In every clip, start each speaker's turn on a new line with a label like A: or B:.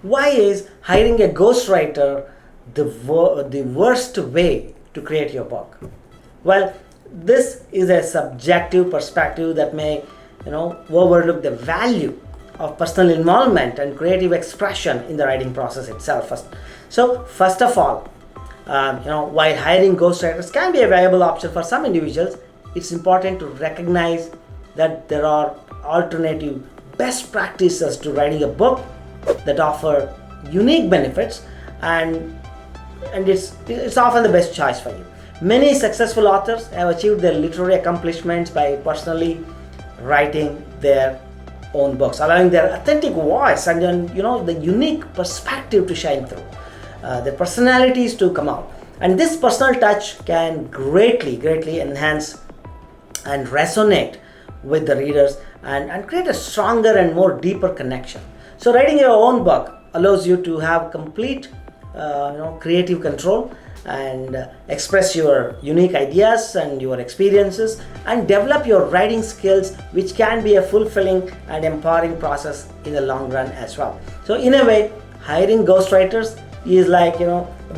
A: Why is hiring a ghostwriter the worst way to create your book? Well, this is a subjective perspective that may, overlook the value of personal involvement and creative expression in the writing process itself. First of all, while hiring ghostwriters can be a viable option for some individuals, it's important to recognize that there are alternative best practices to writing a book that offer unique benefits, and it's often the best choice for you. Many successful authors have achieved their literary accomplishments by personally writing their own books, allowing their authentic voice and the unique perspective to shine through, their personalities to come out. And this personal touch can greatly enhance and resonate with the readers and create a stronger and more deeper connection. So writing your own book allows you to have complete creative control and express your unique ideas and your experiences and develop your writing skills, which can be a fulfilling and empowering process in the long run as well. So in a way, hiring ghostwriters is like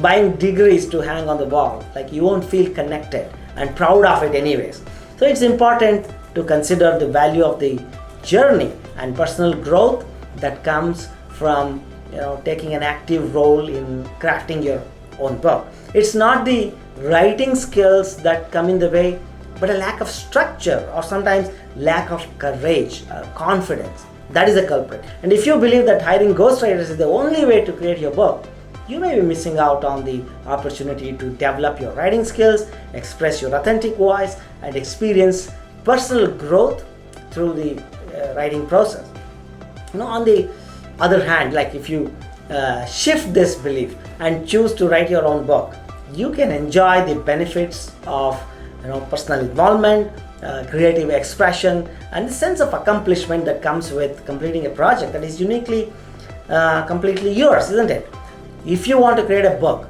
A: buying degrees to hang on the wall. Like, you won't feel connected and proud of it anyways. So it's important to consider the value of the journey and personal growth that comes from taking an active role in crafting your own book. It's not the writing skills that come in the way, but a lack of structure or sometimes lack of courage or confidence. That is the culprit. And if you believe that hiring ghostwriters is the only way to create your book, you may be missing out on the opportunity to develop your writing skills, express your authentic voice, and experience personal growth through the writing process. On the other hand, like if you shift this belief and choose to write your own book, you can enjoy the benefits of personal involvement, creative expression, and the sense of accomplishment that comes with completing a project that is uniquely, completely yours, isn't it? If you want to create a book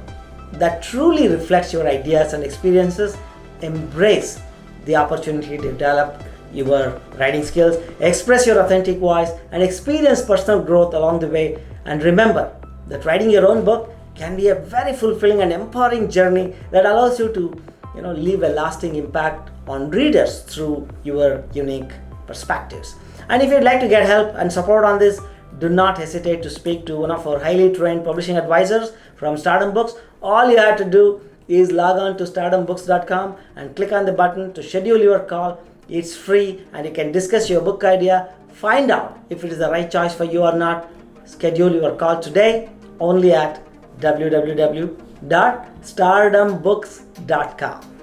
A: that truly reflects your ideas and experiences, embrace the opportunity to develop your writing skills, express your authentic voice, and experience personal growth along the way. And remember that writing your own book can be a very fulfilling and empowering journey that allows you to leave a lasting impact on readers through your unique perspectives. And if you'd like to get help and support on this, do not hesitate to speak to one of our highly trained publishing advisors from Stardom Books. All you have to do is log on to stardombooks.com and click on the button to schedule your call. It's free and you can discuss your book idea, find out if it is the right choice for you or not. Schedule your call today only at www.stardombooks.com.